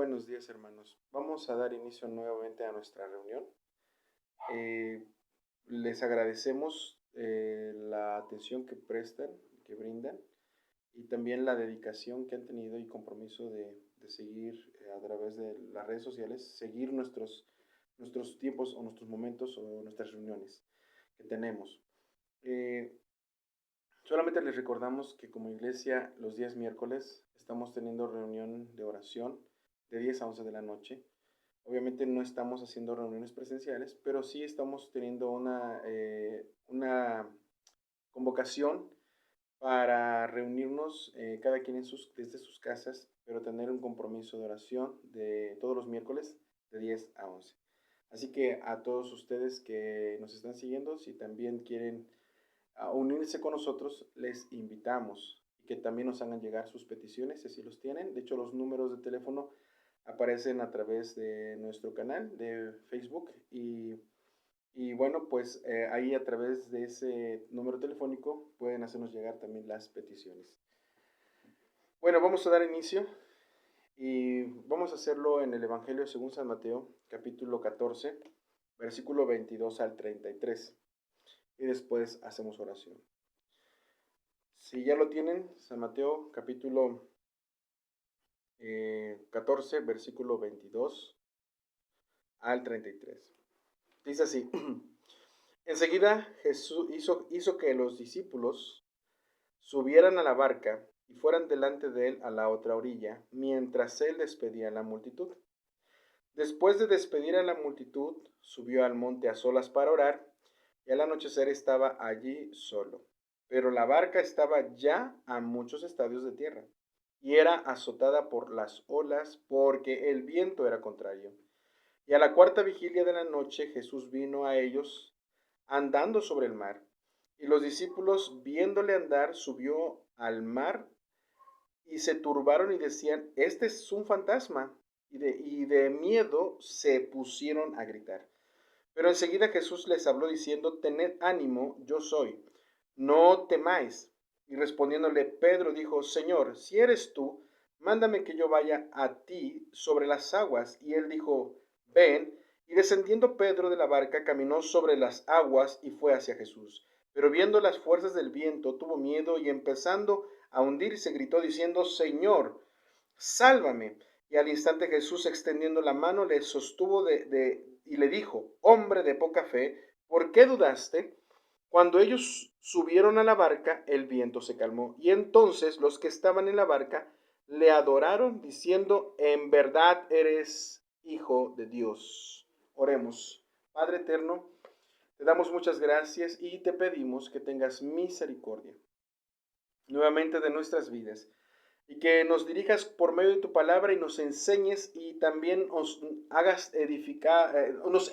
buenos días, hermanos. Vamos a dar inicio nuevamente a nuestra reunión. Eh, Les agradecemos la atención que prestan, que brindan, y también la dedicación que han tenido y compromiso de seguir a través de las redes sociales, seguir nuestros tiempos o nuestros momentos o nuestras reuniones que tenemos. Eh, Solamente les recordamos que como iglesia los días miércoles estamos teniendo reunión de oración de 10 a 11 de la noche. Obviamente no estamos haciendo reuniones presenciales, pero sí estamos teniendo una convocación para reunirnos cada quien desde sus casas, pero tener un compromiso de oración de todos los miércoles de 10 a 11. Así que a todos ustedes que nos están siguiendo, si también quieren a unirse con nosotros, les invitamos y que también nos hagan llegar sus peticiones, si así los tienen. De hecho, los números de teléfono aparecen a través de nuestro canal de Facebook y bueno, pues ahí a través de ese número telefónico pueden hacernos llegar también las peticiones. Bueno, vamos a dar inicio y vamos a hacerlo en el Evangelio según San Mateo, capítulo 14, versículo 22 al 33. Y después hacemos oración. Si ya lo tienen, San Mateo capítulo 14, versículo 22 al 33. Dice así, enseguida Jesús hizo que los discípulos subieran a la barca y fueran delante de él a la otra orilla, mientras él despedía a la multitud. Después de despedir a la multitud, subió al monte a solas para orar, y al anochecer estaba allí solo. Pero la barca estaba ya a muchos estadios de tierra, y era azotada por las olas, porque el viento era contrario. Y a la cuarta vigilia de la noche Jesús vino a ellos andando sobre el mar. Y los discípulos, viéndole andar, subió al mar y se turbaron y decían, este es un fantasma. Y de miedo se pusieron a gritar. Pero enseguida Jesús les habló diciendo, tened ánimo, yo soy, no temáis. Y respondiéndole Pedro dijo, Señor, si eres tú, mándame que yo vaya a ti sobre las aguas. Y él dijo, ven. Y descendiendo Pedro de la barca, caminó sobre las aguas y fue hacia Jesús. Pero viendo las fuerzas del viento, tuvo miedo y empezando a hundirse, gritó diciendo, Señor, sálvame. Y al instante Jesús, extendiendo la mano, le sostuvo y le dijo, hombre de poca fe, ¿por qué dudaste? Cuando ellos subieron a la barca, el viento se calmó. Y entonces los que estaban en la barca le adoraron, diciendo, en verdad eres hijo de Dios. Oremos. Padre eterno, te damos muchas gracias y te pedimos que tengas misericordia nuevamente de nuestras vidas y que nos dirijas por medio de tu palabra y nos enseñes y también nos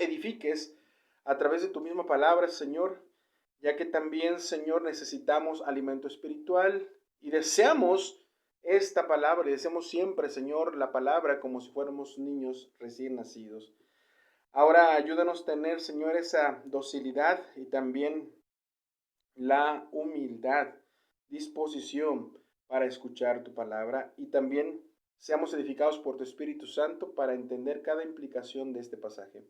edifiques a través de tu misma palabra, Señor, ya que también, Señor, necesitamos alimento espiritual y deseamos esta palabra y deseamos siempre, Señor, la palabra como si fuéramos niños recién nacidos. Ahora ayúdanos a tener, Señor, esa docilidad y también la humildad, disposición para escuchar tu palabra y también seamos edificados por tu Espíritu Santo para entender cada implicación de este pasaje.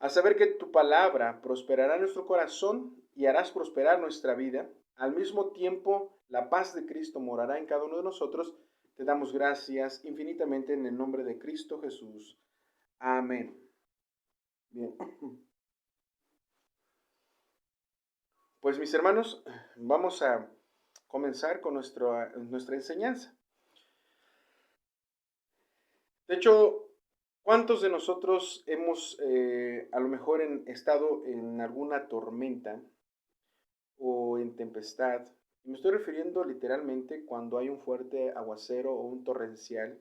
A saber que tu palabra prosperará en nuestro corazón y harás prosperar nuestra vida. Al mismo tiempo, la paz de Cristo morará en cada uno de nosotros. Te damos gracias infinitamente en el nombre de Cristo Jesús. Amén. Bien. Pues mis hermanos, vamos a comenzar con nuestra enseñanza. De hecho, ¿cuántos de nosotros hemos a lo mejor estado en alguna tormenta o en tempestad? Y me estoy refiriendo literalmente cuando hay un fuerte aguacero o un torrencial.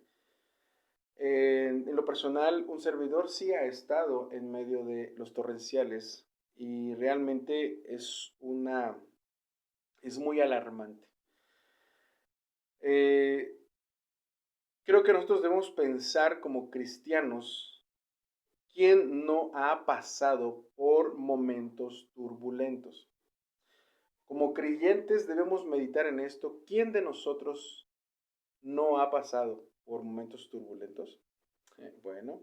En lo personal, un servidor sí ha estado en medio de los torrenciales y realmente es muy alarmante. Eh, Creo que nosotros debemos pensar como cristianos, ¿quién no ha pasado por momentos turbulentos? Como creyentes debemos meditar en esto. ¿Quién de nosotros no ha pasado por momentos turbulentos? Bueno,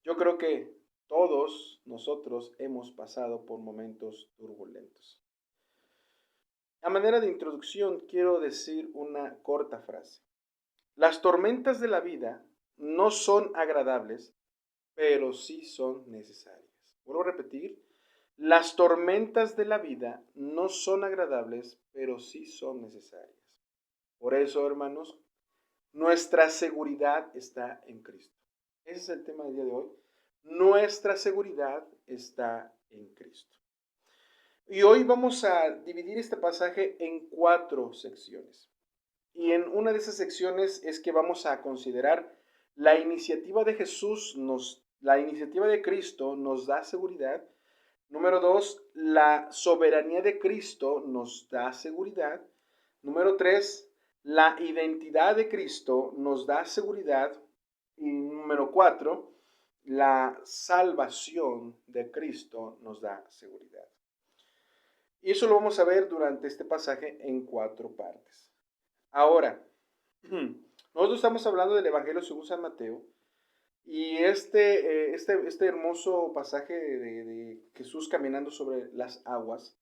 yo creo que todos nosotros hemos pasado por momentos turbulentos. A manera de introducción, quiero decir una corta frase. Las tormentas de la vida no son agradables, pero sí son necesarias. Vuelvo a repetir, las tormentas de la vida no son agradables, pero sí son necesarias. Por eso, hermanos, nuestra seguridad está en Cristo. Ese es el tema del día de hoy. Nuestra seguridad está en Cristo. Y hoy vamos a dividir este pasaje en 4 secciones. Y en una de esas secciones es que vamos a considerar la iniciativa de Jesús, la iniciativa de Cristo nos da seguridad. Número 2, la soberanía de Cristo nos da seguridad. Número 3, la identidad de Cristo nos da seguridad. Y número 4, la salvación de Cristo nos da seguridad. Y eso lo vamos a ver durante este pasaje en 4 partes. Ahora, nosotros estamos hablando del Evangelio según San Mateo y este hermoso pasaje de Jesús caminando sobre las aguas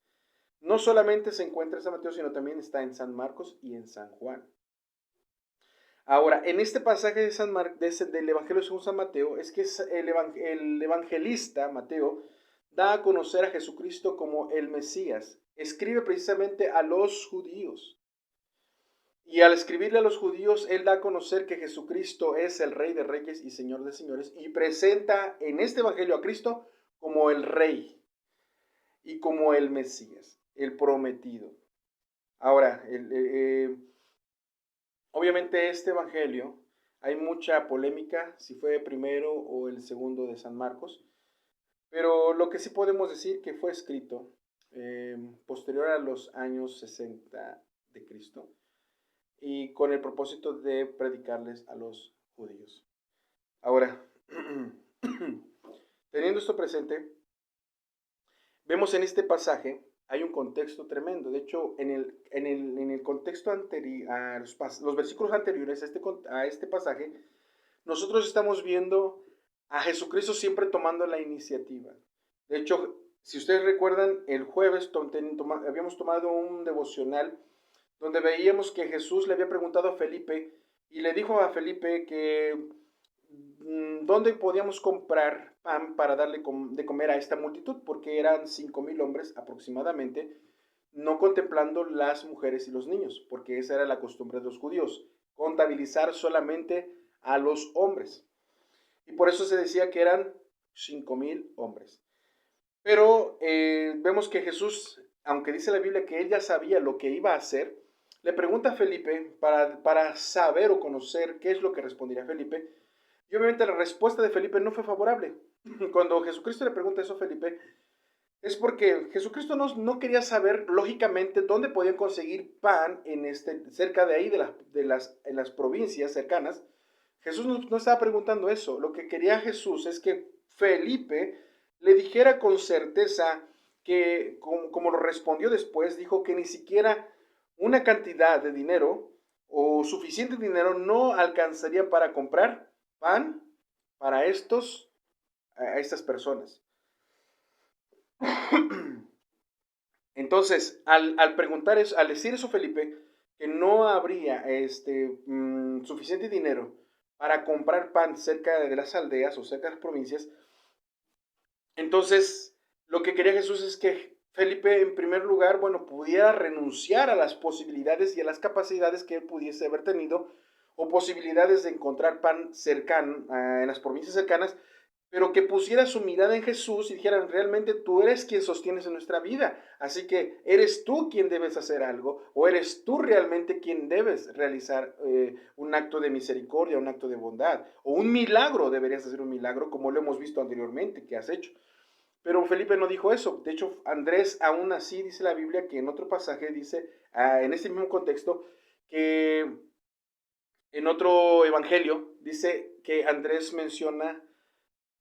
no solamente se encuentra en San Mateo, sino también está en San Marcos y en San Juan. Ahora, en este pasaje del Evangelio según San Mateo, es que el evangelista Mateo da a conocer a Jesucristo como el Mesías. Escribe precisamente a los judíos. Y al escribirle a los judíos, él da a conocer que Jesucristo es el Rey de Reyes y Señor de Señores, y presenta en este Evangelio a Cristo como el Rey y como el Mesías, el prometido. Ahora, obviamente este Evangelio, hay mucha polémica si fue el primero o el segundo de San Marcos, pero lo que sí podemos decir que fue escrito posterior a los años 60 de Cristo, y con el propósito de predicarles a los judíos. Ahora, teniendo esto presente, vemos en este pasaje, hay un contexto tremendo. De hecho, en el contexto anterior, a los versículos anteriores a este pasaje, nosotros estamos viendo a Jesucristo siempre tomando la iniciativa. De hecho, si ustedes recuerdan, el jueves habíamos tomado un devocional donde veíamos que Jesús le había preguntado a Felipe y le dijo a Felipe que dónde podíamos comprar pan para darle de comer a esta multitud, porque eran 5,000 hombres aproximadamente, no contemplando las mujeres y los niños, porque esa era la costumbre de los judíos, contabilizar solamente a los hombres. Y por eso se decía que eran 5,000 hombres. Pero vemos que Jesús, aunque dice la Biblia que él ya sabía lo que iba a hacer, le pregunta a Felipe para saber o conocer qué es lo que respondería Felipe. Y obviamente la respuesta de Felipe no fue favorable. Cuando Jesucristo le pregunta eso a Felipe, es porque Jesucristo no quería saber lógicamente dónde podían conseguir pan cerca de ahí, en las provincias cercanas. Jesús no estaba preguntando eso. Lo que quería Jesús es que Felipe le dijera con certeza que, como lo respondió después, dijo que ni siquiera una cantidad de dinero o suficiente dinero no alcanzaría para comprar pan para a estas personas. Entonces, al decir eso Felipe, que no habría suficiente dinero para comprar pan cerca de las aldeas o cerca de las provincias, entonces lo que quería Jesús es que Felipe, en primer lugar, pudiera renunciar a las posibilidades y a las capacidades que él pudiese haber tenido, o posibilidades de encontrar pan cercano en las provincias cercanas, pero que pusiera su mirada en Jesús y dijera, realmente tú eres quien sostienes en nuestra vida, así que eres tú quien debes hacer algo, o eres tú realmente quien debes realizar un acto de misericordia, un acto de bondad, o un milagro, deberías hacer un milagro, como lo hemos visto anteriormente que has hecho. Pero Felipe no dijo eso. De hecho, Andrés aún así dice la Biblia que en otro pasaje dice, en este mismo contexto, que en otro evangelio dice que Andrés menciona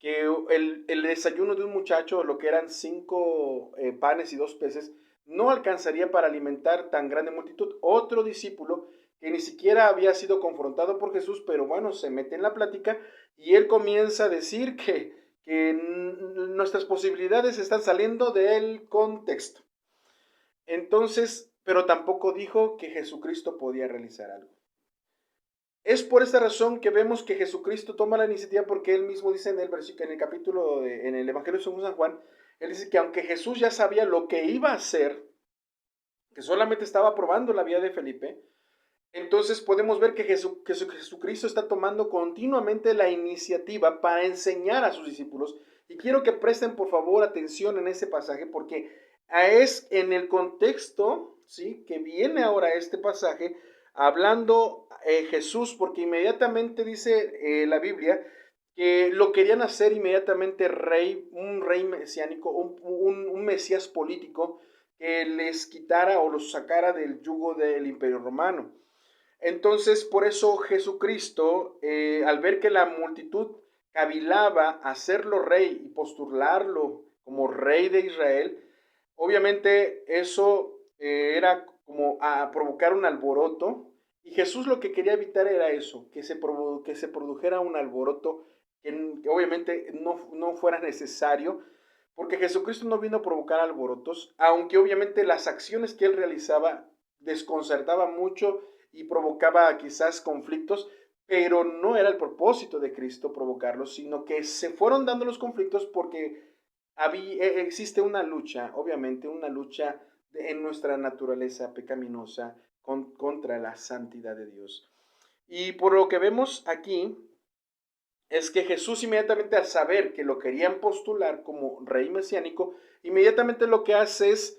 que el desayuno de un muchacho, lo que eran 5 panes y 2 peces, no alcanzaría para alimentar tan grande multitud. Otro discípulo que ni siquiera había sido confrontado por Jesús, pero bueno, se mete en la plática y él comienza a decir que nuestras posibilidades están saliendo del contexto. Entonces, pero tampoco dijo que Jesucristo podía realizar algo. Es por esta razón que vemos que Jesucristo toma la iniciativa, porque él mismo dice en el versículo, en el capítulo, en el Evangelio según San Juan, él dice que aunque Jesús ya sabía lo que iba a hacer, que solamente estaba probando la vida de Felipe, entonces podemos ver que Jesucristo está tomando continuamente la iniciativa para enseñar a sus discípulos. Y quiero que presten por favor atención en ese pasaje, porque es en el contexto, ¿sí?, que viene ahora este pasaje, hablando Jesús, porque inmediatamente dice la Biblia que lo querían hacer inmediatamente rey, un rey mesiánico, un mesías político que les quitara o los sacara del yugo del Imperio Romano. Entonces, por eso Jesucristo, al ver que la multitud cavilaba a hacerlo rey y postularlo como rey de Israel, obviamente eso era como a provocar un alboroto, y Jesús lo que quería evitar era eso, que se produjera un alboroto que obviamente no fuera necesario, porque Jesucristo no vino a provocar alborotos, aunque obviamente las acciones que él realizaba desconcertaban mucho y provocaba quizás conflictos, pero no era el propósito de Cristo provocarlos, sino que se fueron dando los conflictos porque existe una lucha, obviamente, una lucha en nuestra naturaleza pecaminosa contra la santidad de Dios. Y por lo que vemos aquí, es que Jesús inmediatamente al saber que lo querían postular como rey mesiánico, inmediatamente lo que hace es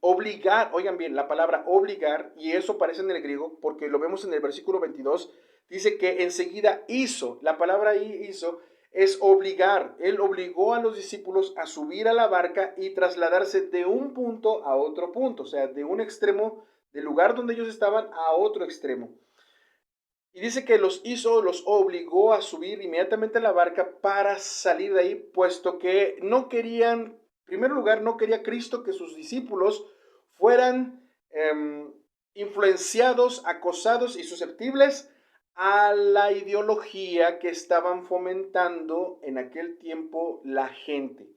obligar, oigan bien, la palabra obligar, y eso aparece en el griego, porque lo vemos en el versículo 22, dice que enseguida hizo, la palabra hizo es obligar, él obligó a los discípulos a subir a la barca y trasladarse de un punto a otro punto, o sea, de un extremo del lugar donde ellos estaban a otro extremo. Y dice que los obligó a subir inmediatamente a la barca para salir de ahí, puesto que no querían, en primer lugar, no quería Cristo que sus discípulos fueran influenciados, acosados y susceptibles a la ideología que estaban fomentando en aquel tiempo la gente.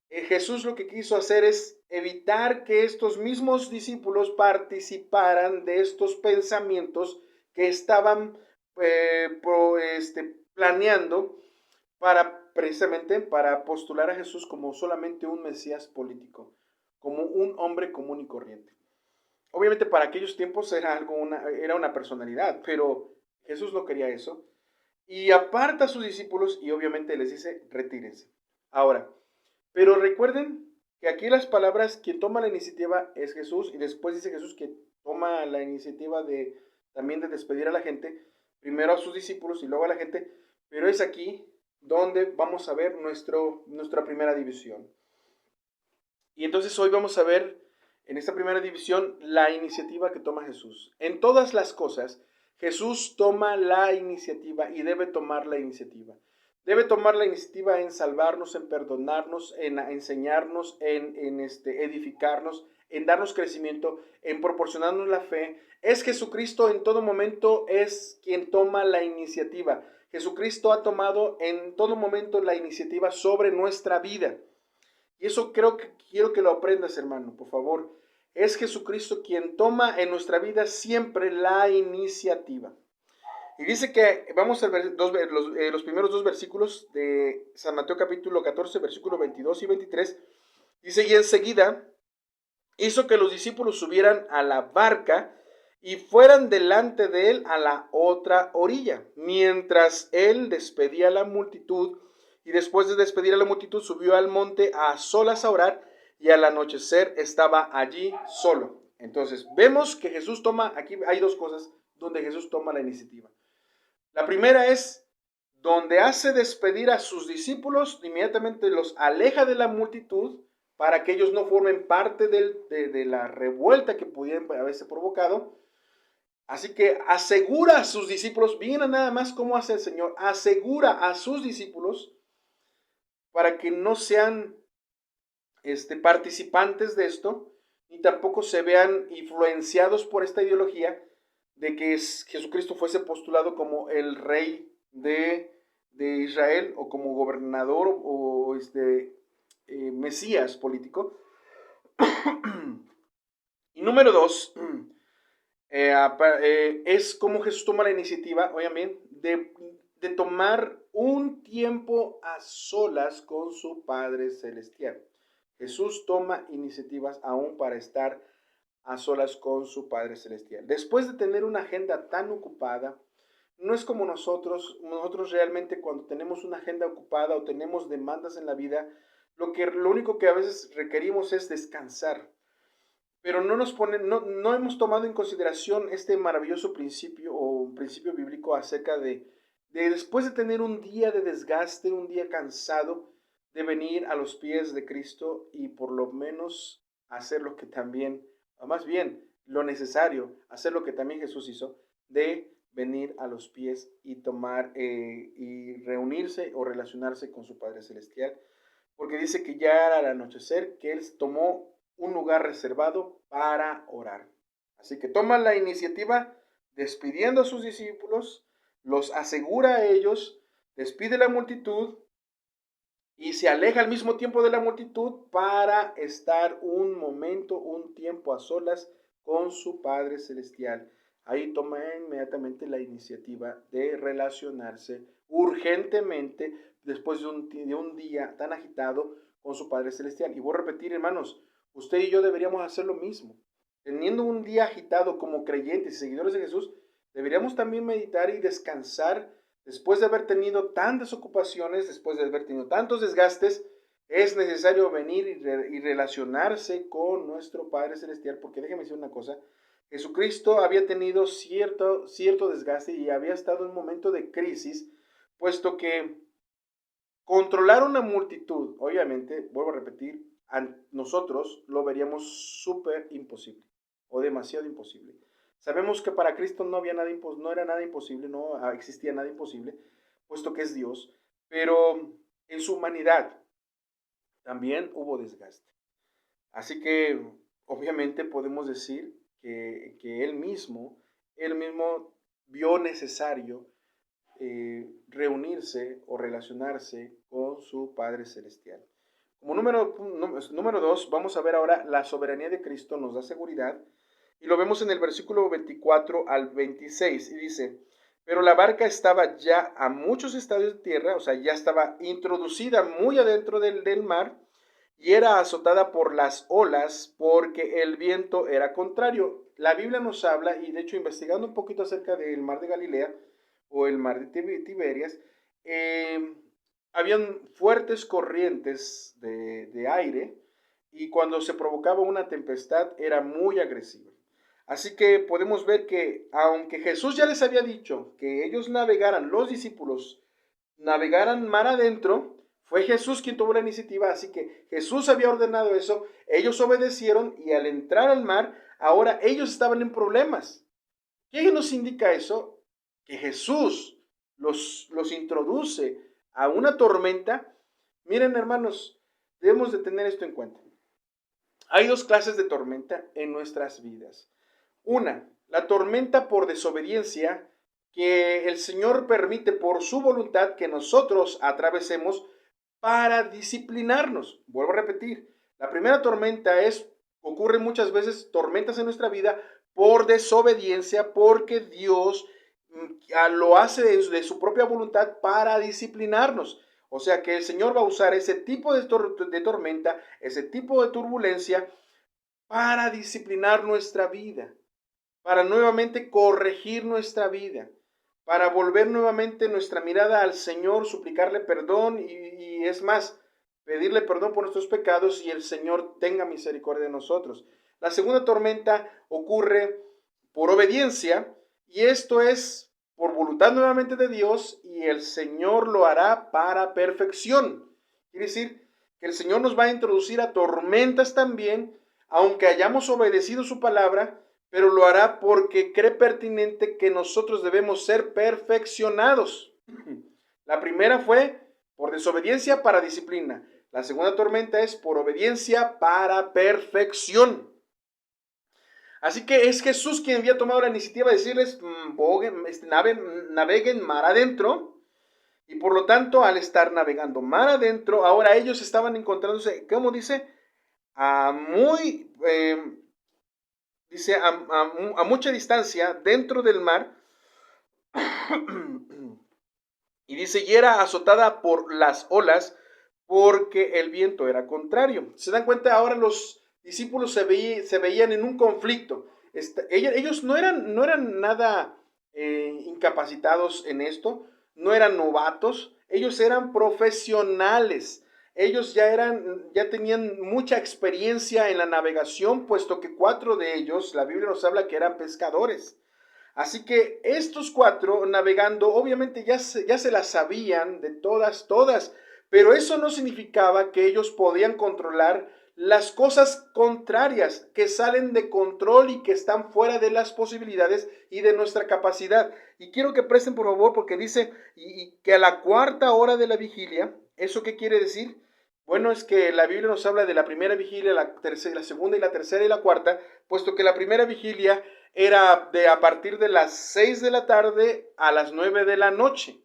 Jesús lo que quiso hacer es evitar que estos mismos discípulos participaran de estos pensamientos que estaban planeando precisamente para postular a Jesús como solamente un Mesías político, como un hombre común y corriente. Obviamente para aquellos tiempos era una personalidad, pero Jesús no quería eso. Y aparta a sus discípulos y obviamente les dice, retírense. Ahora, pero recuerden que aquí las palabras, quien toma la iniciativa es Jesús, y después dice Jesús que toma la iniciativa también de despedir a la gente, primero a sus discípulos y luego a la gente, pero es aquí donde vamos a ver nuestra primera división. Y entonces hoy vamos a ver en esta primera división la iniciativa que toma Jesús. En todas las cosas, Jesús toma la iniciativa y debe tomar la iniciativa. Debe tomar la iniciativa en salvarnos, en perdonarnos, en enseñarnos, en edificarnos, en darnos crecimiento, en proporcionarnos la fe. Es Jesucristo en todo momento es quien toma la iniciativa. Jesucristo ha tomado en todo momento la iniciativa sobre nuestra vida. Y eso quiero que lo aprendas, hermano, por favor. Es Jesucristo quien toma en nuestra vida siempre la iniciativa. Y dice que, vamos a ver los primeros dos versículos de San Mateo capítulo 14, versículos 22 y 23. Dice, y enseguida hizo que los discípulos subieran a la barca y fueran delante de él a la otra orilla, mientras él despedía a la multitud, y después de despedir a la multitud subió al monte a solas a orar, y al anochecer estaba allí solo. Entonces vemos que Jesús toma, aquí hay dos cosas donde Jesús toma la iniciativa. La primera es donde hace despedir a sus discípulos, inmediatamente los aleja de la multitud para que ellos no formen parte de la revuelta que pudieran haberse provocado. Así que asegura a sus discípulos, miren nada más cómo hace el Señor, asegura a sus discípulos para que no sean participantes de esto, ni tampoco se vean influenciados por esta ideología de que Jesucristo fuese postulado como el rey de Israel o como gobernador o Mesías político. Y número dos, es como Jesús toma la iniciativa, obviamente, de tomar un tiempo a solas con su Padre Celestial. Jesús toma iniciativas aún para estar a solas con su Padre Celestial. Después de tener una agenda tan ocupada, no es como nosotros realmente cuando tenemos una agenda ocupada o tenemos demandas en la vida, lo único que a veces requerimos es descansar. Pero no hemos tomado en consideración este maravilloso principio o un principio bíblico acerca de después de tener un día de desgaste, un día cansado, de venir a los pies de Cristo y por lo menos hacer lo que también, o más bien lo necesario, hacer lo que también Jesús hizo, de venir a los pies y tomar y reunirse o relacionarse con su Padre Celestial, porque dice que ya era el anochecer, que Él tomó un lugar reservado para orar. Así que toma la iniciativa despidiendo a sus discípulos, los asegura a ellos, despide la multitud y se aleja al mismo tiempo de la multitud para estar un momento, un tiempo a solas con su Padre Celestial. Ahí toma inmediatamente la iniciativa de relacionarse urgentemente después de un día tan agitado con su Padre Celestial. Y voy a repetir, hermanos, usted y yo deberíamos hacer lo mismo. Teniendo un día agitado como creyentes y seguidores de Jesús, deberíamos también meditar y descansar. Después de haber tenido tantas ocupaciones, después de haber tenido tantos desgastes, es necesario venir y relacionarse con nuestro Padre Celestial, porque déjeme decir una cosa, Jesucristo había tenido cierto desgaste y había estado en un momento de crisis, puesto que controlar una multitud, obviamente, vuelvo a repetir, nosotros lo veríamos súper imposible o demasiado imposible. Sabemos que para Cristo no era nada imposible, no existía nada imposible, puesto que es Dios, pero en su humanidad también hubo desgaste. Así que obviamente podemos decir que Él mismo vio necesario reunirse o relacionarse con su Padre Celestial. Como número dos, vamos a ver ahora la soberanía de Cristo nos da seguridad. Y lo vemos en el versículo 24 al 26. Y dice, pero la barca estaba ya a muchos estadios de tierra, o sea, ya estaba introducida muy adentro del mar, y era azotada por las olas porque el viento era contrario. La Biblia nos habla, y de hecho investigando un poquito acerca del mar de Galilea, o el mar de Tiberias, habían fuertes corrientes de aire, y cuando se provocaba una tempestad era muy agresiva. Así que podemos ver que aunque Jesús ya les había dicho que ellos los discípulos navegaran mar adentro, fue Jesús quien tomó la iniciativa, así que Jesús había ordenado eso, ellos obedecieron y al entrar al mar, ahora ellos estaban en problemas. ¿Qué nos indica eso? Que Jesús los introduce a una tormenta. Miren, hermanos, debemos de tener esto en cuenta. Hay dos clases de tormenta en nuestras vidas. Una, la tormenta por desobediencia que el Señor permite por su voluntad que nosotros atravesemos para disciplinarnos. Vuelvo a repetir, la primera tormenta ocurren muchas veces tormentas en nuestra vida por desobediencia, porque Dios lo hace de su propia voluntad para disciplinarnos. O sea que el Señor va a usar ese tipo de tormenta, ese tipo de turbulencia para disciplinar nuestra vida, para nuevamente corregir nuestra vida, para volver nuevamente nuestra mirada al Señor, suplicarle perdón y es más, pedirle perdón por nuestros pecados y el Señor tenga misericordia de nosotros. La segunda tormenta ocurre por obediencia y esto es por voluntad nuevamente de Dios y el Señor lo hará para perfección. Quiere decir que el Señor nos va a introducir a tormentas también, aunque hayamos obedecido su palabra, pero lo hará porque cree pertinente que nosotros debemos ser perfeccionados. La primera fue por desobediencia para disciplina. La segunda tormenta es por obediencia para perfección. Así que es Jesús quien había tomado la iniciativa de decirles, naveguen mar adentro. Y por lo tanto, al estar navegando mar adentro, ahora ellos estaban encontrándose, ¿cómo dice? A muy, dice, a mucha distancia dentro del mar. Y dice, y era azotada por las olas porque el viento era contrario. ¿Se dan cuenta? Ahora los discípulos se veían en un conflicto. Ellos no eran nada incapacitados en esto, no eran novatos, ellos eran profesionales. Ellos ya tenían mucha experiencia en la navegación, puesto que 4 de ellos, la Biblia nos habla que eran pescadores. Así que estos 4 navegando, obviamente ya se las sabían de todas, pero eso no significaba que ellos podían controlar las cosas contrarias que salen de control y que están fuera de las posibilidades y de nuestra capacidad. Y quiero que presten por favor porque dice, y que a la 4ª hora de la vigilia, ¿eso qué quiere decir? Bueno, es que la Biblia nos habla de la primera vigilia, la segunda y la tercera y la cuarta, puesto que la primera vigilia era a partir de las 6 de la tarde a las 9 de la noche.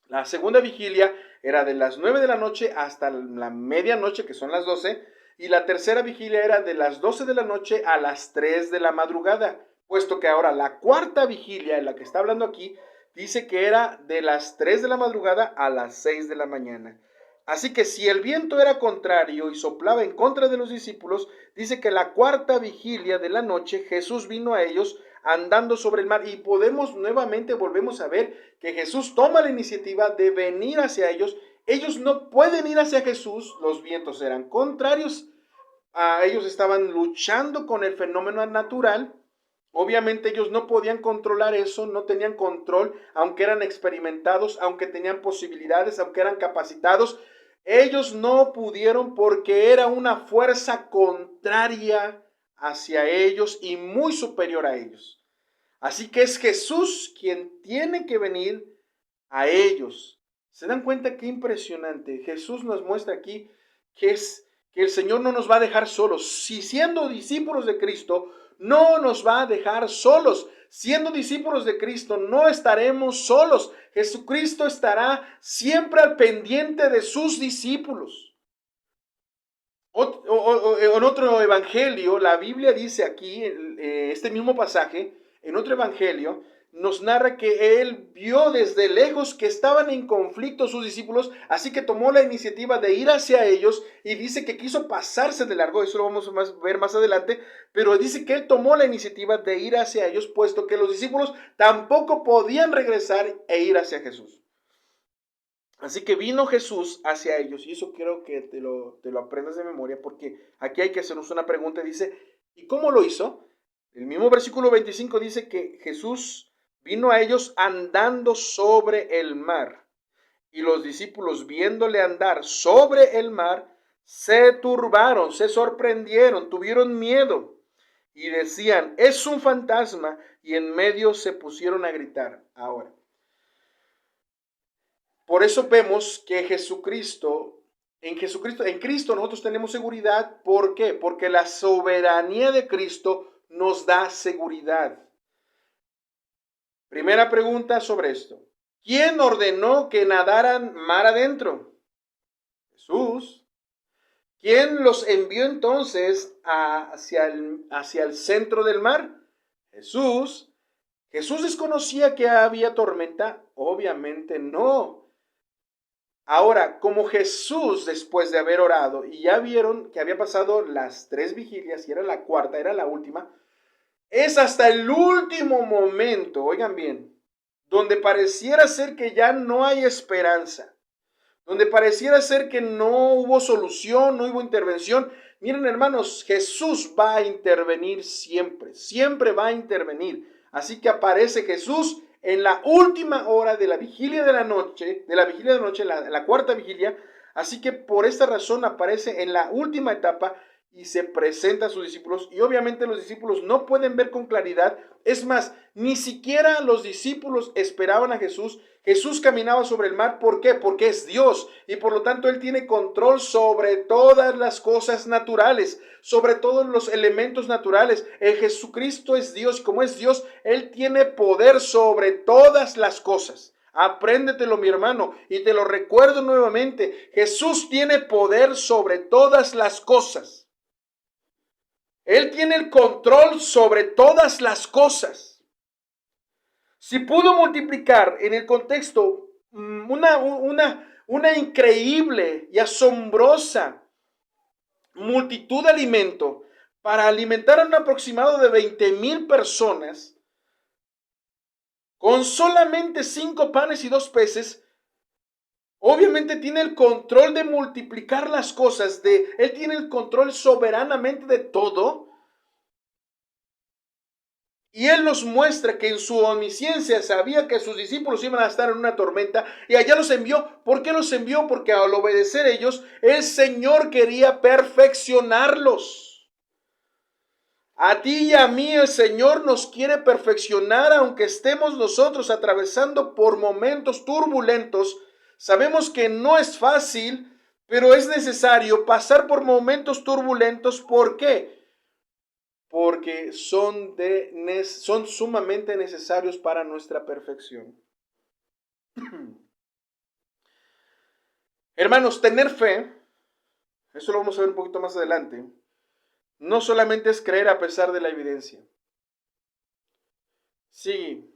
La segunda vigilia era de las 9 de la noche hasta la medianoche, que son las 12, y la tercera vigilia era de las 12 de la noche a las 3 de la madrugada, puesto que ahora la 4ª vigilia, en la que está hablando aquí, dice que era de las 3 de la madrugada a las 6 de la mañana. Así que si el viento era contrario y soplaba en contra de los discípulos, dice que la 4ª vigilia de la noche Jesús vino a ellos andando sobre el mar y volvemos a ver que Jesús toma la iniciativa de venir hacia ellos. Ellos no pueden ir hacia Jesús, los vientos eran contrarios, ellos estaban luchando con el fenómeno natural. Obviamente ellos no podían controlar eso, no tenían control, aunque eran experimentados, aunque tenían posibilidades, aunque eran capacitados. Ellos no pudieron porque era una fuerza contraria hacia ellos y muy superior a ellos. Así que es Jesús quien tiene que venir a ellos. ¿Se dan cuenta qué impresionante? Jesús nos muestra aquí que el Señor no nos va a dejar solos. Si siendo discípulos de Cristo, no nos va a dejar solos. Siendo discípulos de Cristo, no estaremos solos. Jesucristo estará siempre al pendiente de sus discípulos. En otro evangelio, la Biblia dice aquí, este mismo pasaje, en otro evangelio, nos narra que él vio desde lejos que estaban en conflicto sus discípulos, así que tomó la iniciativa de ir hacia ellos y dice que quiso pasarse de largo, eso lo vamos a ver más adelante, pero dice que él tomó la iniciativa de ir hacia ellos, puesto que los discípulos tampoco podían regresar e ir hacia Jesús. Así que vino Jesús hacia ellos, y eso quiero que te lo aprendas de memoria, porque aquí hay que hacernos una pregunta, dice, ¿y cómo lo hizo? El mismo versículo 25 dice que Jesús vino a ellos andando sobre el mar, y los discípulos viéndole andar sobre el mar, se turbaron, se sorprendieron, tuvieron miedo, y decían, es un fantasma, y en medio se pusieron a gritar. Ahora, por eso vemos que en Cristo nosotros tenemos seguridad. ¿Por qué? Porque la soberanía de Cristo nos da seguridad. Primera pregunta sobre esto. ¿Quién ordenó que nadaran mar adentro? Jesús. ¿Quién los envió entonces hacia el centro del mar? Jesús. ¿Jesús desconocía que había tormenta? Obviamente no. Ahora, como Jesús, después de haber orado, y ya vieron que había pasado las 3 vigilias, y era la 4ª, era la última, es hasta el último momento, oigan bien, donde pareciera ser que ya no hay esperanza, donde pareciera ser que no hubo solución, no hubo intervención. Miren, hermanos, Jesús va a intervenir siempre, siempre va a intervenir. Así que aparece Jesús en la última hora de la vigilia de la noche, la 4ª vigilia. Así que por esta razón aparece en la última etapa y se presenta a sus discípulos, y obviamente los discípulos no pueden ver con claridad. Es más, ni siquiera los discípulos esperaban a Jesús. Jesús caminaba sobre el mar. ¿Por qué? Porque es Dios, y por lo tanto Él tiene control sobre todas las cosas naturales, sobre todos los elementos naturales. El Jesucristo es Dios, y como es Dios, Él tiene poder sobre todas las cosas. Apréndetelo, mi hermano, y te lo recuerdo nuevamente. Jesús tiene poder sobre todas las cosas. Él tiene el control sobre todas las cosas. Si pudo multiplicar en el contexto una increíble y asombrosa multitud de alimento para alimentar a un aproximado de 20,000 personas, con solamente 5 panes y 2 peces, obviamente tiene el control de multiplicar las cosas, Él tiene el control soberanamente de todo. Y Él nos muestra que en su omnisciencia sabía que sus discípulos iban a estar en una tormenta y allá los envió. ¿Por qué los envió? Porque al obedecer ellos, el Señor quería perfeccionarlos. A ti y a mí el Señor nos quiere perfeccionar, aunque estemos nosotros atravesando por momentos turbulentos. Sabemos que no es fácil, pero es necesario pasar por momentos turbulentos. ¿Por qué? Porque son sumamente necesarios para nuestra perfección. Hermanos, tener fe, eso lo vamos a ver un poquito más adelante, no solamente es creer a pesar de la evidencia. Sí,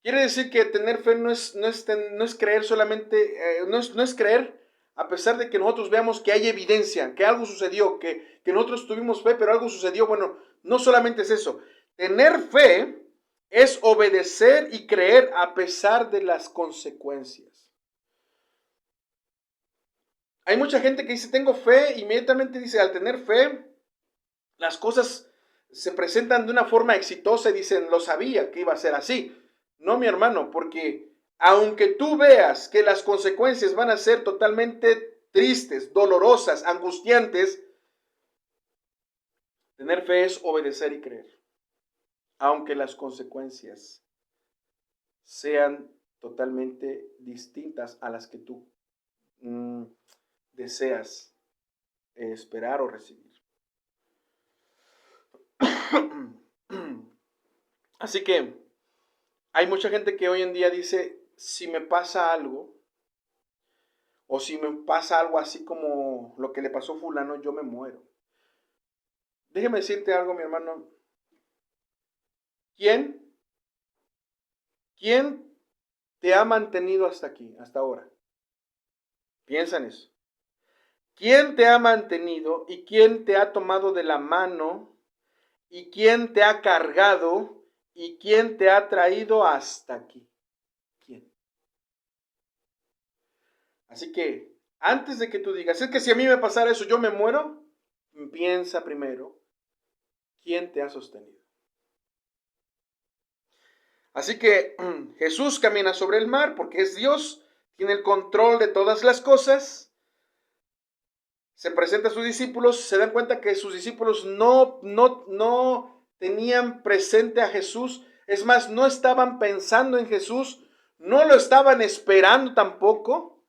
quiere decir que tener fe no es creer solamente, no es creer a pesar de que nosotros veamos que hay evidencia, que algo sucedió, que nosotros tuvimos fe, pero algo sucedió. Bueno, no solamente es eso. Tener fe es obedecer y creer a pesar de las consecuencias. Hay mucha gente que dice, tengo fe, inmediatamente dice, al tener fe, las cosas se presentan de una forma exitosa y dicen, lo sabía que iba a ser así. No, mi hermano, porque aunque tú veas que las consecuencias van a ser totalmente tristes, dolorosas, angustiantes, tener fe es obedecer y creer, aunque las consecuencias sean totalmente distintas a las que tú deseas esperar o recibir. Así que hay mucha gente que hoy en día dice, si me pasa algo, o si me pasa algo así como lo que le pasó a fulano, yo me muero. Déjeme decirte algo, mi hermano. ¿Quién te ha mantenido hasta aquí, hasta ahora? Piensa en eso. ¿Quién te ha mantenido y quién te ha tomado de la mano y quién te ha cargado y quién te ha traído hasta aquí? ¿Quién? Así que antes de que tú digas, es que si a mí me pasara eso, yo me muero, piensa primero, ¿quién te ha sostenido? Así que Jesús camina sobre el mar porque es Dios, tiene el control de todas las cosas. Se presenta a sus discípulos, se dan cuenta que sus discípulos no tenían presente a Jesús. Es más, no estaban pensando en Jesús, no lo estaban esperando tampoco.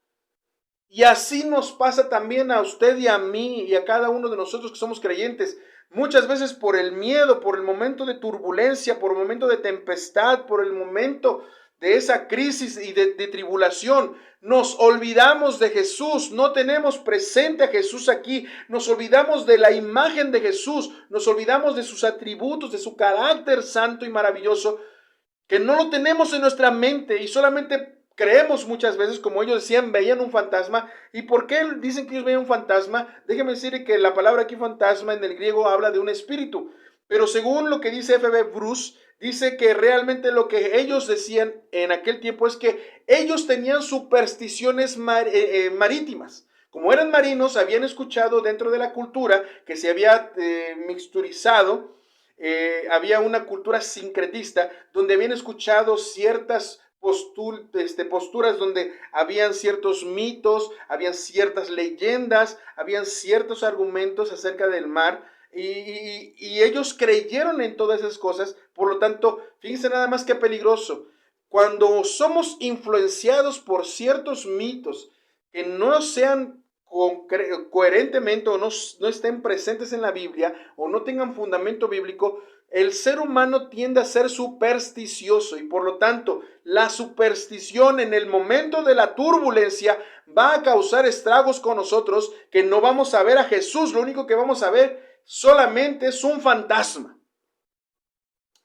Y así nos pasa también a usted y a mí y a cada uno de nosotros que somos creyentes. Muchas veces por el miedo, por el momento de turbulencia, por el momento de tempestad, por el momento de esa crisis y de tribulación, nos olvidamos de Jesús, no tenemos presente a Jesús aquí, nos olvidamos de la imagen de Jesús, nos olvidamos de sus atributos, de su carácter santo y maravilloso, que no lo tenemos en nuestra mente y solamente creemos muchas veces, como ellos decían, veían un fantasma. ¿Y por qué dicen que ellos veían un fantasma? Déjenme decir que la palabra aquí fantasma en el griego habla de un espíritu. Pero según lo que dice F.B. Bruce, dice que realmente lo que ellos decían en aquel tiempo es que ellos tenían supersticiones marítimas. Como eran marinos, habían escuchado dentro de la cultura que se había mixturizado. Había una cultura sincretista donde habían escuchado ciertas posturas donde habían ciertos mitos, habían ciertas leyendas, habían ciertos argumentos acerca del mar, y ellos creyeron en todas esas cosas. Por lo tanto, fíjense nada más qué peligroso. Cuando somos influenciados por ciertos mitos que no sean coherentemente o no estén presentes en la Biblia o no tengan fundamento bíblico, el ser humano tiende a ser supersticioso, y por lo tanto la superstición en el momento de la turbulencia va a causar estragos con nosotros, que no vamos a ver a Jesús. Lo único que vamos a ver solamente es un fantasma.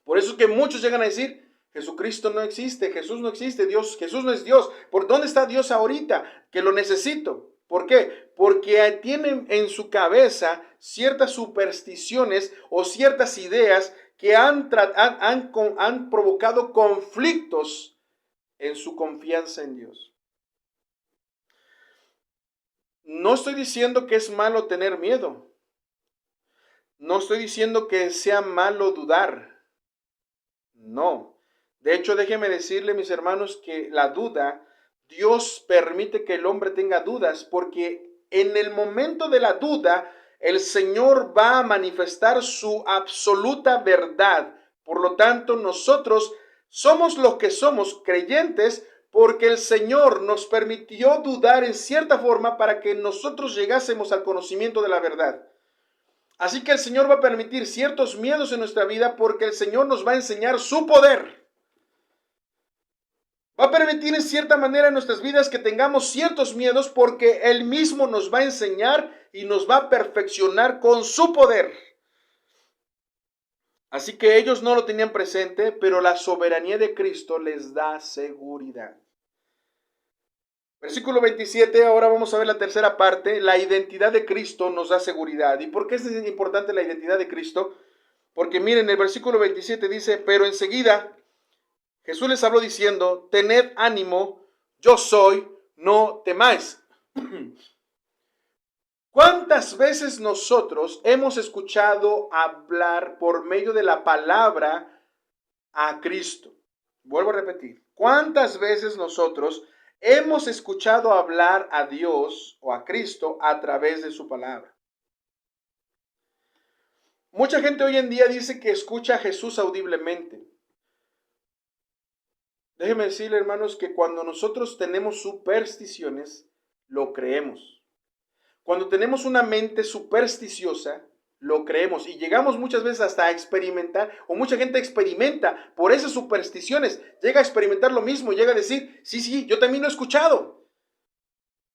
Por eso es que muchos llegan a decir: Jesucristo no existe, Jesús no existe, Jesús no es Dios. ¿Por dónde está Dios ahorita? Que lo necesito. ¿Por qué? Porque tienen en su cabeza ciertas supersticiones o ciertas ideas que han provocado conflictos en su confianza en Dios. No estoy diciendo que es malo tener miedo. No estoy diciendo que sea malo dudar. No. De hecho, déjenme decirle, mis hermanos, que la duda, Dios permite que el hombre tenga dudas, porque en el momento de la duda, el Señor va a manifestar su absoluta verdad. Por lo tanto, nosotros somos lo que somos, creyentes, porque el Señor nos permitió dudar en cierta forma para que nosotros llegásemos al conocimiento de la verdad. Así que el Señor va a permitir ciertos miedos en nuestra vida, porque el Señor nos va a enseñar su poder. Va a permitir en cierta manera en nuestras vidas que tengamos ciertos miedos, porque Él mismo nos va a enseñar y nos va a perfeccionar con su poder. Así que ellos no lo tenían presente, pero la soberanía de Cristo les da seguridad. Versículo 27, ahora vamos a ver la tercera parte. La identidad de Cristo nos da seguridad. ¿Y por qué es importante la identidad de Cristo? Porque miren, el versículo 27 dice: pero enseguida Jesús les habló diciendo: tened ánimo, yo soy, no temáis. ¿Cuántas veces nosotros hemos escuchado hablar por medio de la palabra a Cristo? Vuelvo a repetir. ¿Cuántas veces nosotros hemos escuchado hablar a Dios o a Cristo a través de su palabra? Mucha gente hoy en día dice que escucha a Jesús audiblemente. Déjenme decirle, hermanos, que cuando nosotros tenemos supersticiones, lo creemos. Cuando tenemos una mente supersticiosa, lo creemos, y llegamos muchas veces hasta a experimentar, o mucha gente experimenta por esas supersticiones, llega a experimentar lo mismo, llega a decir: sí, yo también lo he escuchado.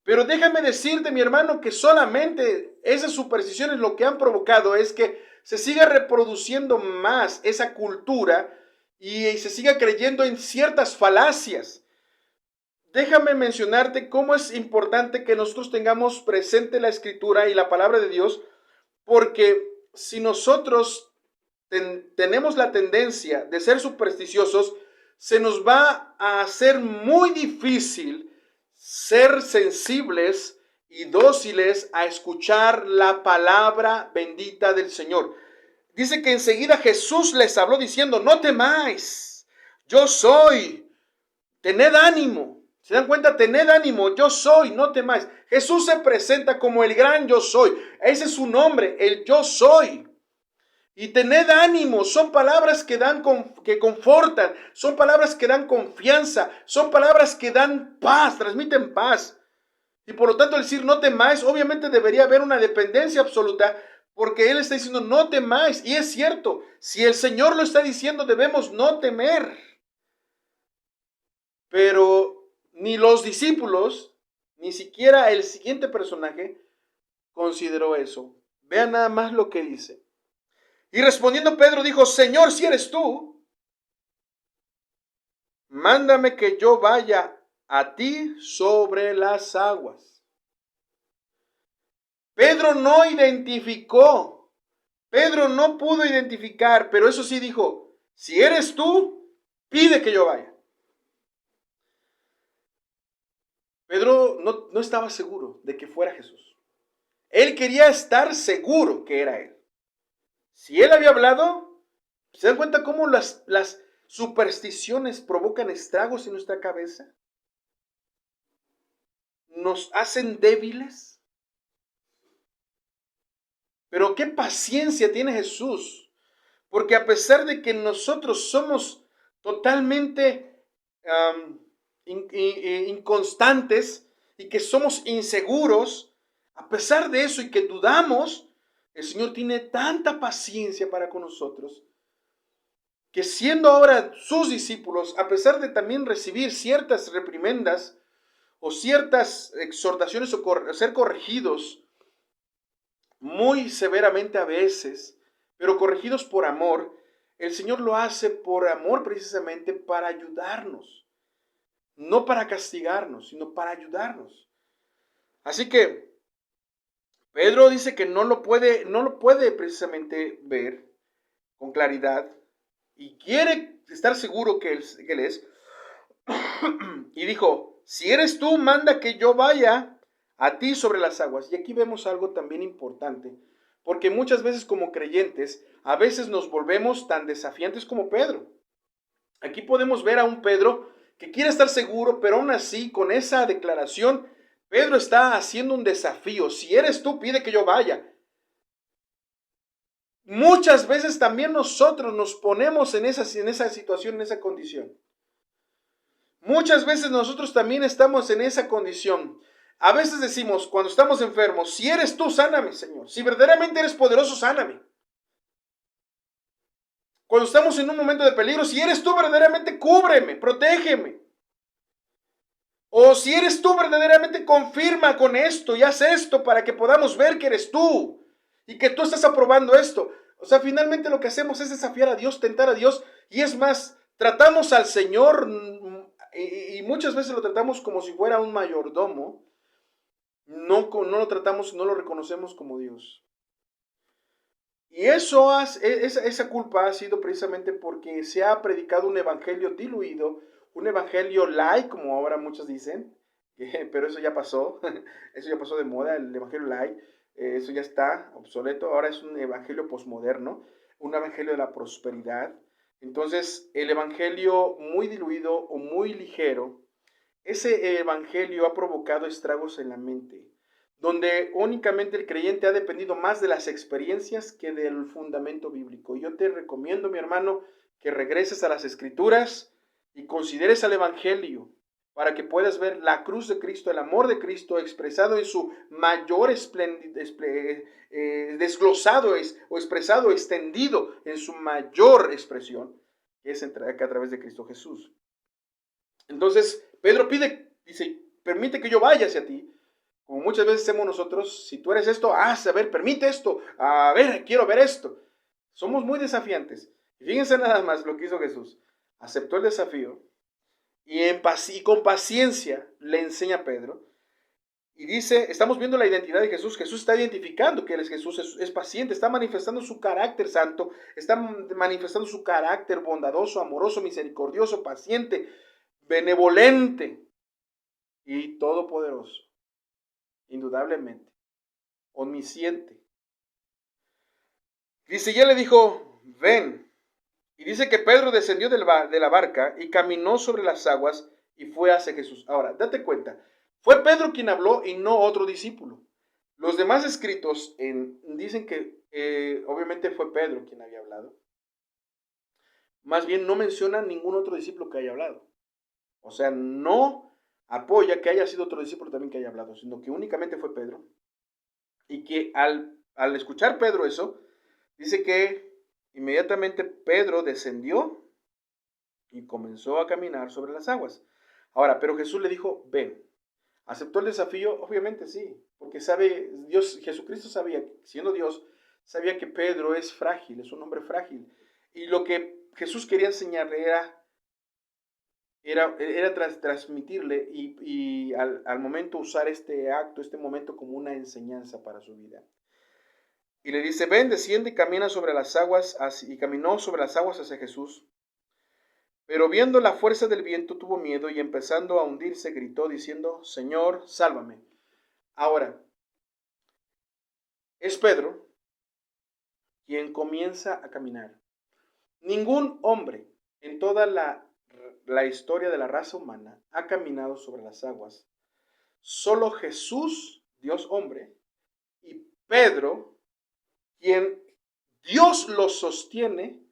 Pero déjame decirte, mi hermano, que solamente esas supersticiones lo que han provocado es que se siga reproduciendo más esa cultura y se siga creyendo en ciertas falacias. Déjame mencionarte cómo es importante que nosotros tengamos presente la Escritura y la palabra de Dios, porque si nosotros tenemos la tendencia de ser supersticiosos, se nos va a hacer muy difícil ser sensibles y dóciles a escuchar la palabra bendita del Señor. Dice que enseguida Jesús les habló diciendo: no temáis, yo soy, tened ánimo. ¿Se dan cuenta? Tened ánimo, yo soy, no temáis. Jesús se presenta como el gran yo soy. Ese es su nombre, el yo soy. Y tened ánimo, son palabras que confortan, son palabras que dan confianza, son palabras que dan paz, transmiten paz. Y por lo tanto, el decir no temáis, obviamente debería haber una dependencia absoluta, porque Él está diciendo no temáis. Y es cierto, si el Señor lo está diciendo, debemos no temer. Pero ni los discípulos, ni siquiera el siguiente personaje consideró eso. Vean nada más lo que dice. Y respondiendo Pedro dijo: Señor, si eres tú, mándame que yo vaya a ti sobre las aguas. Pedro no identificó, Pedro no pudo identificar, pero eso sí dijo: si eres tú, pide que yo vaya. Pedro no estaba seguro de que fuera Jesús. Él quería estar seguro que era Él. Si Él había hablado, ¿se dan cuenta cómo supersticiones provocan estragos en nuestra cabeza, nos hacen débiles. Pero qué paciencia tiene Jesús, porque a pesar de que nosotros somos totalmente inconstantes y que somos inseguros, a pesar de eso y que dudamos, el Señor tiene tanta paciencia para con nosotros, que siendo ahora sus discípulos, a pesar de también recibir ciertas reprimendas o ciertas exhortaciones o ser corregidos muy severamente a veces, pero corregidos por amor, el Señor lo hace por amor precisamente para ayudarnos, no para castigarnos, sino para ayudarnos. Así que Pedro dice que no lo puede precisamente ver con claridad y quiere estar seguro que él es. Y dijo, si eres tú, manda que yo vaya a ti sobre las aguas. Y aquí vemos algo también importante, porque muchas veces como creyentes, a veces nos volvemos tan desafiantes como Pedro. Aquí podemos ver a un Pedro que quiere estar seguro, pero aún así, con esa declaración, Pedro está haciendo un desafío. Si eres tú, pide que yo vaya. Muchas veces también nosotros nos ponemos en esa situación, en esa condición. Muchas veces nosotros también estamos en esa condición. A veces decimos, cuando estamos enfermos, si eres tú, sáname, Señor. Si verdaderamente eres poderoso, sáname. Cuando estamos en un momento de peligro, si eres tú, verdaderamente cúbreme, protégeme. O si eres tú, verdaderamente confirma con esto y haz esto para que podamos ver que eres tú y que tú estás aprobando esto. O sea, finalmente lo que hacemos es desafiar a Dios, tentar a Dios, y es más, tratamos al Señor y muchas veces lo tratamos como si fuera un mayordomo. No lo tratamos, no lo reconocemos como Dios. Y esa culpa ha sido precisamente porque se ha predicado un evangelio diluido, un evangelio light, como ahora muchos dicen, pero eso ya pasó, eso ya pasó de moda, el evangelio light, eso ya está obsoleto, ahora es un evangelio posmoderno, un evangelio de la prosperidad. Entonces, el evangelio muy diluido o muy ligero, ese evangelio ha provocado estragos en la mente, donde únicamente el creyente ha dependido más de las experiencias que del fundamento bíblico. Yo te recomiendo, mi hermano, que regreses a las Escrituras y consideres al evangelio para que puedas ver la cruz de Cristo, el amor de Cristo expresado en su mayor desglosado o expresado, extendido en su mayor expresión, que es a través de Cristo Jesús. Entonces, Pedro dice, permite que yo vaya hacia ti, como muchas veces hacemos nosotros. Si tú eres esto, a ver, permite esto, a ver, quiero ver esto. Somos muy desafiantes. Y fíjense nada más lo que hizo Jesús. Aceptó el desafío y con paciencia le enseña a Pedro. Y dice, estamos viendo la identidad de Jesús. Jesús está identificando que él es Jesús, es paciente, está manifestando su carácter santo, está manifestando su carácter bondadoso, amoroso, misericordioso, paciente, benevolente y todopoderoso, indudablemente, omnisciente. Dice, ya le dijo, ven. Y dice que Pedro descendió de la barca y caminó sobre las aguas y fue hacia Jesús. Ahora, date cuenta, fue Pedro quien habló y no otro discípulo. Los demás escritos dicen que obviamente fue Pedro quien había hablado. Más bien no menciona ningún otro discípulo que haya hablado. O sea, no apoya que haya sido otro discípulo también que haya hablado, sino que únicamente fue Pedro. Y que al escuchar Pedro eso, dice que inmediatamente Pedro descendió y comenzó a caminar sobre las aguas. Ahora, pero Jesús le dijo, ven. ¿Aceptó el desafío? Obviamente sí, porque Jesucristo sabía, siendo Dios, sabía que Pedro es frágil, es un hombre frágil. Y lo que Jesús quería enseñarle era transmitirle y al momento usar este momento como una enseñanza para su vida. Y le dice, ven, desciende y camina sobre las aguas, y caminó sobre las aguas hacia Jesús. Pero viendo la fuerza del viento tuvo miedo y empezando a hundirse gritó diciendo, Señor, sálvame. Ahora, es Pedro quien comienza a caminar. Ningún hombre en toda la historia de la raza humana ha caminado sobre las aguas. Solo Jesús, Dios hombre, y Pedro, quien Dios lo sostiene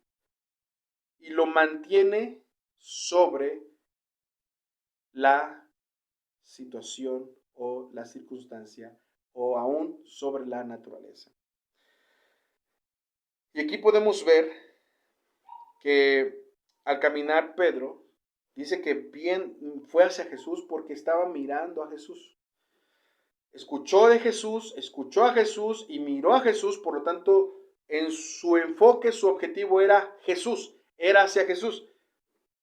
y lo mantiene sobre la situación o la circunstancia o aún sobre la naturaleza. Y aquí podemos ver que al caminar Pedro, dice que bien fue hacia Jesús porque estaba mirando a Jesús. Escuchó a Jesús y miró a Jesús, por lo tanto, en su enfoque, su objetivo era Jesús, era hacia Jesús.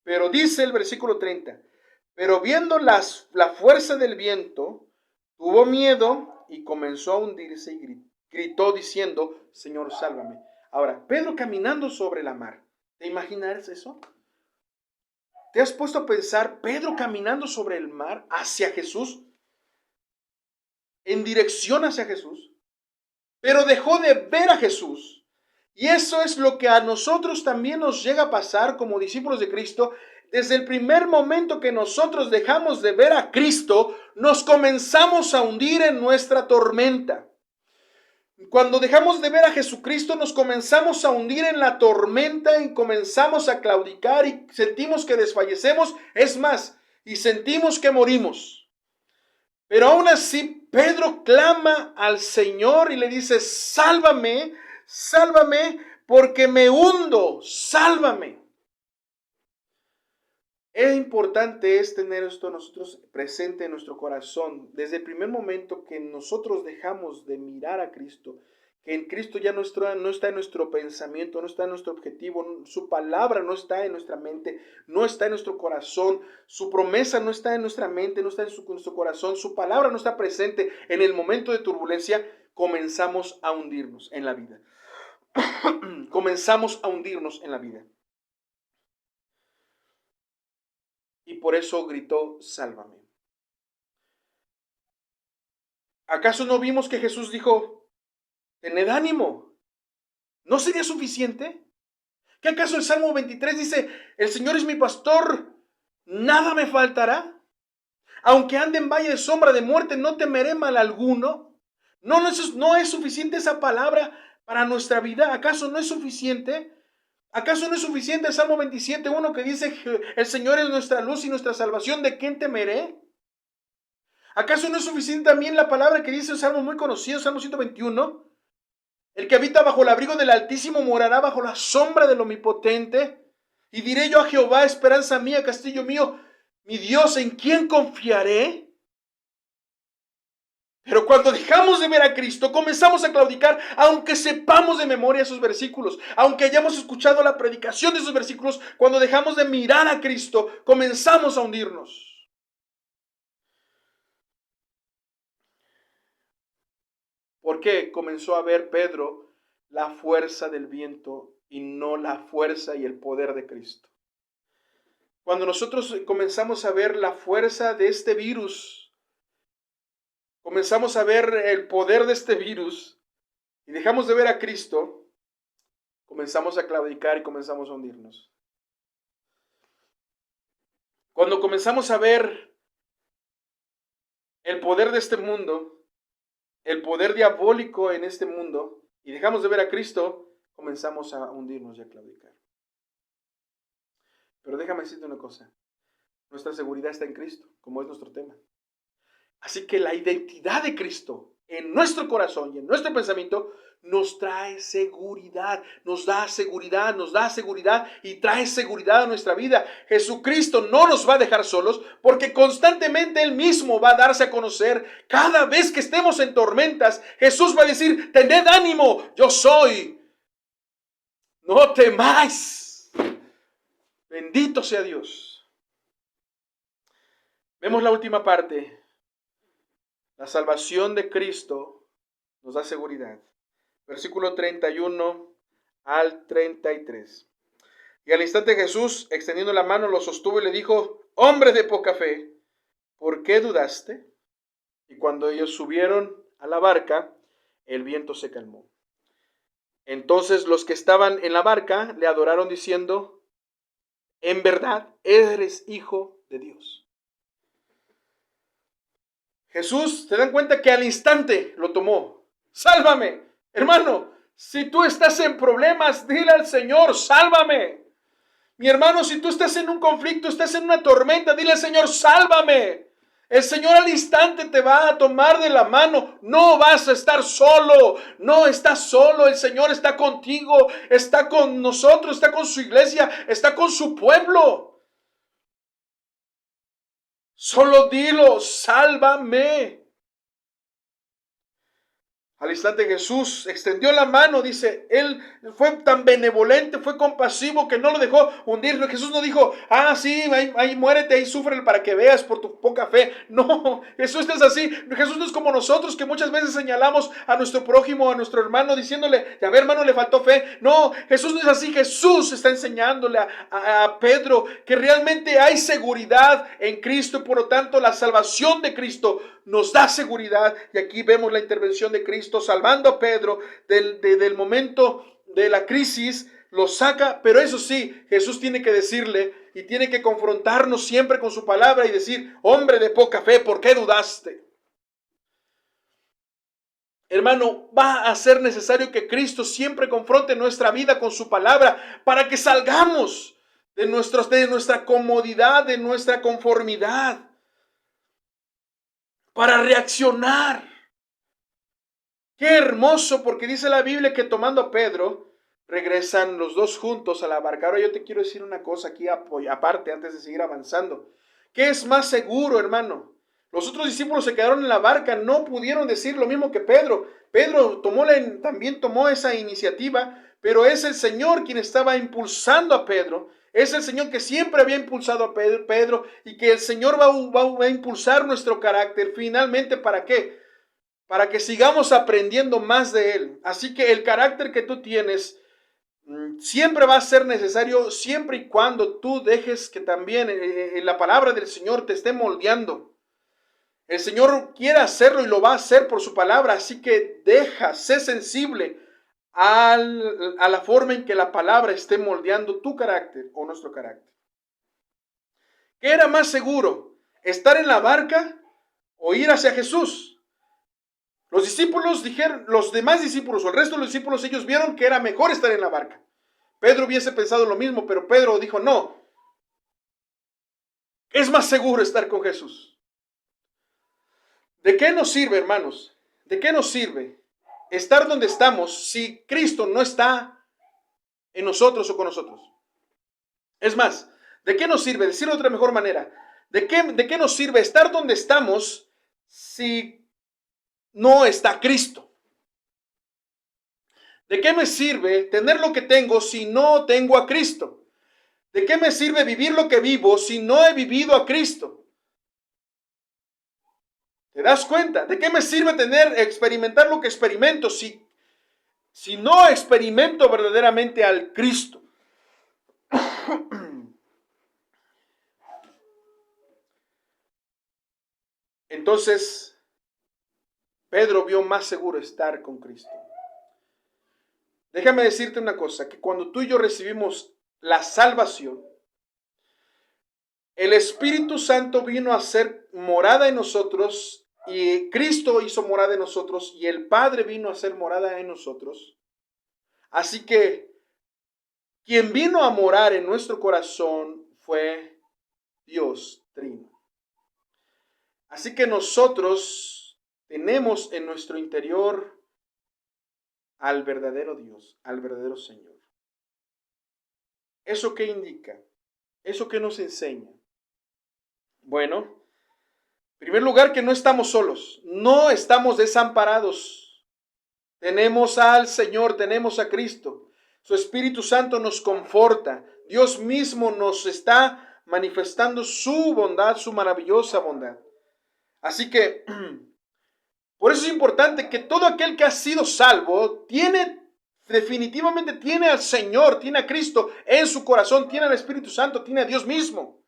Pero dice el versículo 30, pero viendo la fuerza del viento, tuvo miedo y comenzó a hundirse y gritó diciendo, Señor, sálvame. Ahora, Pedro caminando sobre la mar, ¿te imaginas eso? ¿Te has puesto a pensar Pedro caminando sobre el mar hacia Jesús? En dirección hacia Jesús, pero dejó de ver a Jesús. Y eso es lo que a nosotros también nos llega a pasar como discípulos de Cristo. Desde el primer momento que nosotros dejamos de ver a Cristo, nos comenzamos a hundir en nuestra tormenta. Cuando dejamos de ver a Jesucristo, nos comenzamos a hundir en la tormenta y comenzamos a claudicar y sentimos que desfallecemos, es más, y sentimos que morimos. Pero aún así, Pedro clama al Señor y le dice, sálvame, sálvame, porque me hundo, sálvame. Es importante tener esto nosotros presente en nuestro corazón. Desde el primer momento que nosotros dejamos de mirar a Cristo, que en Cristo ya no está en nuestro pensamiento, no está en nuestro objetivo, su palabra no está en nuestra mente, no está en nuestro corazón, su promesa no está en nuestra mente, no está en nuestro corazón, su palabra no está presente en el momento de turbulencia, comenzamos a hundirnos en la vida. Comenzamos a hundirnos en la vida. Y por eso gritó, sálvame. ¿Acaso no vimos que Jesús dijo, tened ánimo? ¿No sería suficiente? ¿Qué acaso el Salmo 23 dice, el Señor es mi pastor, nada me faltará? Aunque ande en valle de sombra de muerte, no temeré mal alguno. No es suficiente esa palabra para nuestra vida. ¿Acaso no es suficiente? ¿Acaso no es suficiente el Salmo 27:1 que dice, el Señor es nuestra luz y nuestra salvación, ¿de quién temeré? ¿Acaso no es suficiente también la palabra que dice un salmo muy conocido, Salmo 121? El que habita bajo el abrigo del Altísimo morará bajo la sombra del Omnipotente. Y diré yo a Jehová, esperanza mía, castillo mío, mi Dios, ¿en quién confiaré? Pero cuando dejamos de ver a Cristo, comenzamos a claudicar, aunque sepamos de memoria esos versículos, aunque hayamos escuchado la predicación de esos versículos, cuando dejamos de mirar a Cristo, comenzamos a hundirnos. ¿Por qué comenzó a ver Pedro la fuerza del viento y no la fuerza y el poder de Cristo? Cuando nosotros comenzamos a ver la fuerza de este virus, comenzamos a ver el poder de este virus y dejamos de ver a Cristo, comenzamos a claudicar y comenzamos a hundirnos. Cuando comenzamos a ver el poder de este mundo, el poder diabólico en este mundo, y dejamos de ver a Cristo, comenzamos a hundirnos y a claudicar. Pero déjame decirte una cosa, nuestra seguridad está en Cristo, como es nuestro tema. Así que la identidad de Cristo en nuestro corazón y en nuestro pensamiento nos trae seguridad, nos da seguridad y trae seguridad a nuestra vida. Jesucristo no nos va a dejar solos porque constantemente Él mismo va a darse a conocer. Cada vez que estemos en tormentas, Jesús va a decir, tened ánimo, yo soy. No temáis. Bendito sea Dios. Vemos la última parte. La salvación de Cristo nos da seguridad. Versículo 31 al 33. Y al instante Jesús, extendiendo la mano, lo sostuvo y le dijo, hombre de poca fe, ¿por qué dudaste? Y cuando ellos subieron a la barca, el viento se calmó. Entonces los que estaban en la barca le adoraron diciendo, en verdad eres hijo de Dios. Jesús, ¿te dan cuenta que al instante lo tomó? Sálvame, hermano. Si tú estás en problemas, dile al Señor, sálvame. Mi hermano, si tú estás en un conflicto, estás en una tormenta, dile al Señor, sálvame. El Señor al instante te va a tomar de la mano. No vas a estar solo. No estás solo. El Señor está contigo. Está con nosotros. Está con su iglesia. Está con su pueblo. Solo dilo, sálvame. Al instante Jesús extendió la mano, dice, Él fue tan benevolente, fue compasivo que no lo dejó hundir. Jesús no dijo, sí, ahí muérete, ahí sufre para que veas por tu poca fe. No, Jesús no es así. Jesús no es como nosotros que muchas veces señalamos a nuestro prójimo, a nuestro hermano, diciéndole, ya ve hermano, le faltó fe. No, Jesús no es así. Jesús está enseñándole a Pedro que realmente hay seguridad en Cristo, por lo tanto la salvación de Cristo nos da seguridad. Y aquí vemos la intervención de Cristo salvando a Pedro del momento de la crisis, lo saca, pero eso sí, Jesús tiene que decirle y tiene que confrontarnos siempre con su palabra y decir, hombre de poca fe, ¿por qué dudaste? Hermano, va a ser necesario que Cristo siempre confronte nuestra vida con su palabra para que salgamos de nuestra comodidad, de nuestra conformidad, para reaccionar. Qué hermoso, porque dice la Biblia que tomando a Pedro, regresan los dos juntos a la barca. Ahora yo te quiero decir una cosa aquí aparte, antes de seguir avanzando. ¿Qué es más seguro, hermano? Los otros discípulos se quedaron en la barca, no pudieron decir lo mismo que Pedro. Pedro también tomó esa iniciativa, pero es el Señor quien estaba impulsando a Pedro. Es el Señor que siempre había impulsado a Pedro y que el Señor va a impulsar nuestro carácter. Finalmente, ¿para qué? Para que sigamos aprendiendo más de Él. Así que el carácter que tú tienes siempre va a ser necesario, siempre y cuando tú dejes que también la palabra del Señor te esté moldeando. El Señor quiere hacerlo y lo va a hacer por su palabra, así que sé sensible a la forma en que la palabra esté moldeando tu carácter o nuestro carácter. ¿Qué era más seguro? ¿Estar en la barca o ir hacia Jesús? Los discípulos dijeron, los demás discípulos o el resto de los discípulos, ellos vieron que era mejor estar en la barca. Pedro hubiese pensado lo mismo, pero Pedro dijo, no, es más seguro estar con Jesús. ¿De qué nos sirve, hermanos? ¿De qué nos sirve estar donde estamos si Cristo no está en nosotros o con nosotros? Es más, ¿de qué nos sirve? Decirlo de otra mejor manera. ¿De qué nos sirve estar donde estamos si no está Cristo? ¿De qué me sirve tener lo que tengo si no tengo a Cristo? ¿De qué me sirve vivir lo que vivo si no he vivido a Cristo? ¿Te das cuenta? ¿De qué me sirve experimentar lo que experimento si no experimento verdaderamente al Cristo? Entonces, Pedro vio más seguro estar con Cristo. Déjame decirte una cosa, que cuando tú y yo recibimos la salvación, el Espíritu Santo vino a ser morada en nosotros y Cristo hizo morada en nosotros y el Padre vino a ser morada en nosotros. Así que quien vino a morar en nuestro corazón fue Dios Trino. Así que nosotros tenemos en nuestro interior al verdadero Dios, al verdadero Señor. ¿Eso qué indica? ¿Eso qué nos enseña? Bueno, en primer lugar, que no estamos solos, no estamos desamparados. Tenemos al Señor, tenemos a Cristo. Su Espíritu Santo nos conforta. Dios mismo nos está manifestando su bondad, su maravillosa bondad. Así que, por eso es importante que todo aquel que ha sido salvo definitivamente tiene al Señor, tiene a Cristo en su corazón, tiene al Espíritu Santo, tiene a Dios mismo.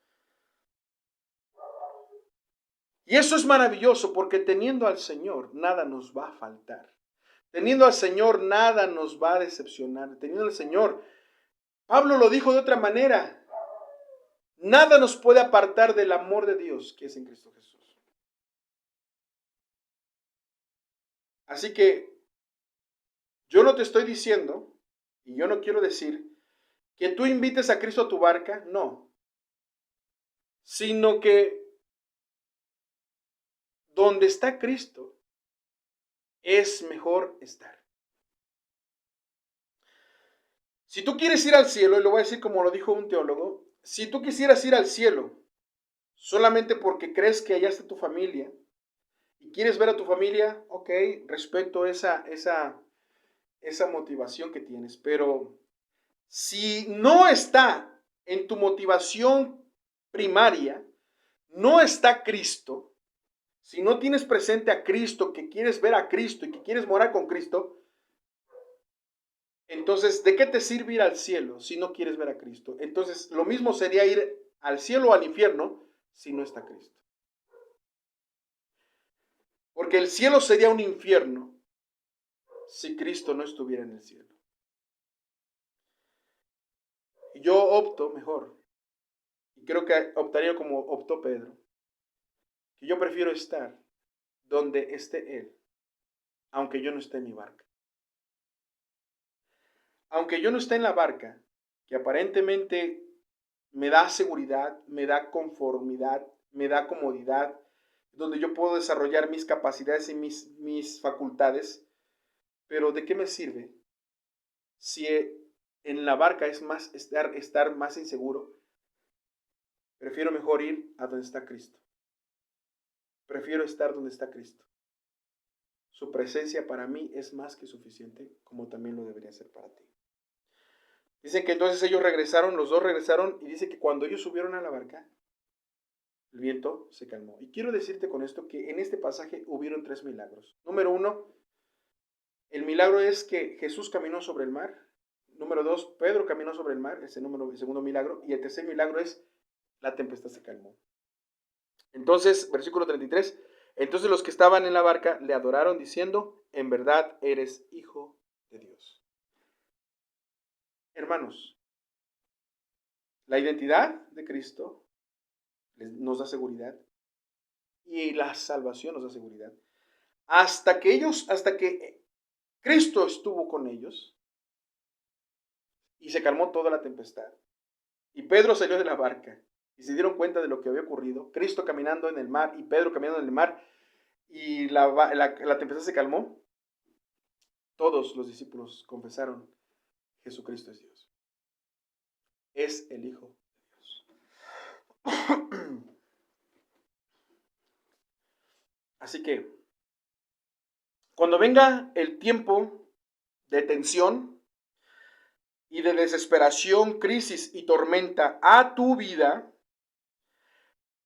Y eso es maravilloso porque teniendo al Señor, nada nos va a faltar. Teniendo al Señor, nada nos va a decepcionar. Teniendo al Señor, Pablo lo dijo de otra manera. Nada nos puede apartar del amor de Dios que es en Cristo Jesús. Así que yo no te estoy diciendo, y yo no quiero decir, que tú invites a Cristo a tu barca, no. Sino que donde está Cristo es mejor estar. Si tú quieres ir al cielo, y lo voy a decir como lo dijo un teólogo, si tú quisieras ir al cielo solamente porque crees que allá está tu familia y quieres ver a tu familia, ok, respeto esa motivación que tienes, pero si no está en tu motivación primaria, no está Cristo, si no tienes presente a Cristo, que quieres ver a Cristo y que quieres morar con Cristo, entonces, ¿de qué te sirve ir al cielo si no quieres ver a Cristo? Entonces, lo mismo sería ir al cielo o al infierno si no está Cristo. Porque el cielo sería un infierno si Cristo no estuviera en el cielo. Y yo opto mejor, y creo que optaría como optó Pedro, que yo prefiero estar donde esté Él, aunque yo no esté en mi barca. Aunque yo no esté en la barca, que aparentemente me da seguridad, me da conformidad, me da comodidad, donde yo puedo desarrollar mis capacidades y mis facultades, pero ¿de qué me sirve si en la barca es más estar más inseguro? Prefiero mejor ir a donde está Cristo. Prefiero estar donde está Cristo. Su presencia para mí es más que suficiente, como también lo debería ser para ti. Dicen que entonces ellos regresaron, los dos regresaron, y dice que cuando ellos subieron a la barca, el viento se calmó. Y quiero decirte con esto que en este pasaje hubieron 3 milagros. Número 1, el milagro es que Jesús caminó sobre el mar. Número 2, Pedro caminó sobre el mar, ese el segundo milagro. Y el tercer milagro es la tempestad se calmó. Entonces, versículo 33, entonces los que estaban en la barca le adoraron diciendo, en verdad eres hijo de Dios. Hermanos, la identidad de Cristo nos da seguridad y la salvación nos da seguridad. Hasta que Cristo estuvo con ellos y se calmó toda la tempestad. Y Pedro salió de la barca y se dieron cuenta de lo que había ocurrido. Cristo caminando en el mar y Pedro caminando en el mar y la tempestad se calmó. Todos los discípulos confesaron, Jesucristo es Dios. Es el Hijo de Dios. Así que, cuando venga el tiempo de tensión y de desesperación, crisis y tormenta a tu vida,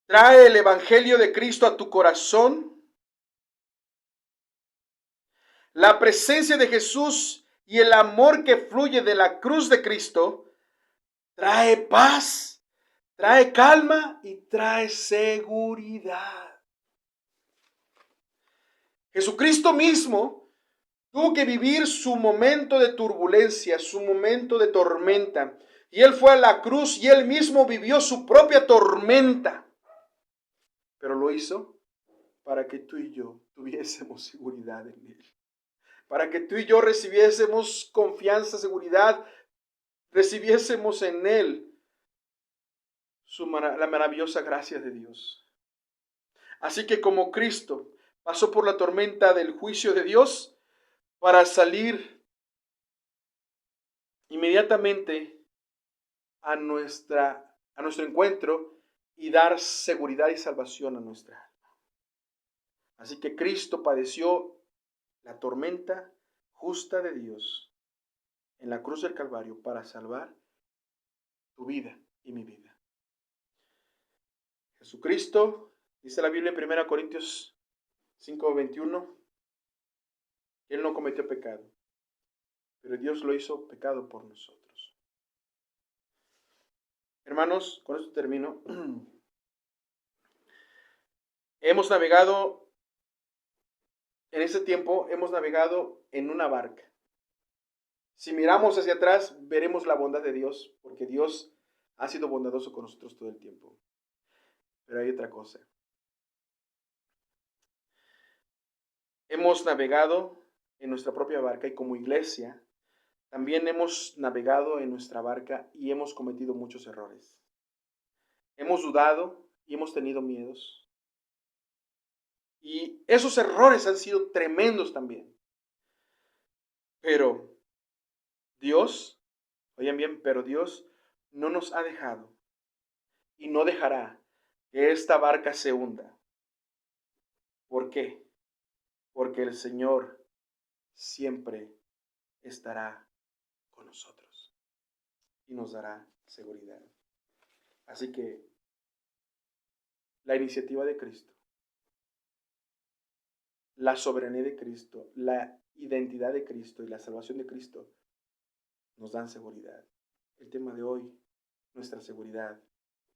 trae el Evangelio de Cristo a tu corazón. La presencia de Jesús y el amor que fluye de la cruz de Cristo trae paz, trae calma y trae seguridad. Jesucristo mismo tuvo que vivir su momento de turbulencia, su momento de tormenta. Y Él fue a la cruz y Él mismo vivió su propia tormenta. Pero lo hizo para que tú y yo tuviésemos seguridad en Él. Para que tú y yo recibiésemos confianza, seguridad, recibiésemos en Él la maravillosa gracia de Dios. Así que como Cristo pasó por la tormenta del juicio de Dios para salir inmediatamente a nuestro encuentro y dar seguridad y salvación a nuestra alma. Así que Cristo padeció la tormenta justa de Dios en la cruz del Calvario para salvar tu vida y mi vida. Jesucristo, dice la Biblia en 1 Corintios 5:21, que Él no cometió pecado, pero Dios lo hizo pecado por nosotros. Hermanos, con esto termino. Hemos navegado, en ese tiempo, hemos navegado en una barca. Si miramos hacia atrás, veremos la bondad de Dios, porque Dios Ha sido bondadoso con nosotros todo el tiempo. Pero hay otra cosa. Hemos navegado en nuestra propia barca y como iglesia también hemos navegado en nuestra barca y hemos cometido muchos errores. Hemos dudado y hemos tenido miedos. Y esos errores han sido tremendos también. Pero Dios, oigan bien, pero Dios no nos ha dejado y no dejará que esta barca se hunda. ¿Por qué? Porque el Señor siempre estará con nosotros y nos dará seguridad. Así que la iniciativa de Cristo, la soberanía de Cristo, la identidad de Cristo y la salvación de Cristo nos dan seguridad. El tema de hoy, nuestra seguridad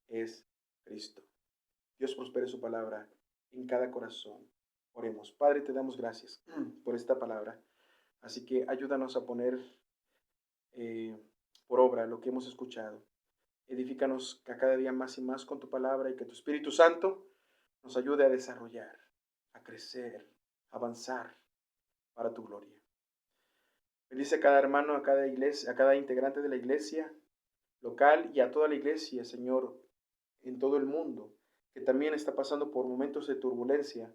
es Cristo. Dios prospere su palabra en cada corazón. Oremos. Padre, te damos gracias por esta palabra. Así que ayúdanos a poner por obra lo que hemos escuchado. Edifícanos a cada día más y más con tu palabra y que tu Espíritu Santo nos ayude a desarrollar, a crecer, a avanzar para tu gloria. Bendice a cada hermano, a cada iglesia, a cada integrante de la iglesia local y a toda la iglesia, Señor, en todo el mundo, que también está pasando por momentos de turbulencia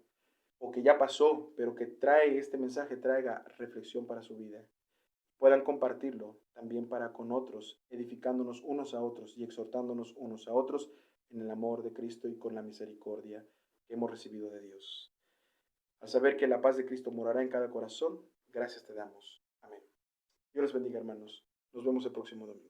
o que ya pasó, pero que trae este mensaje, traiga reflexión para su vida. Puedan compartirlo también para con otros, edificándonos unos a otros y exhortándonos unos a otros en el amor de Cristo y con la misericordia que hemos recibido de Dios. Al saber que la paz de Cristo morará en cada corazón, gracias te damos. Amén. Dios les bendiga, hermanos. Nos vemos el próximo domingo.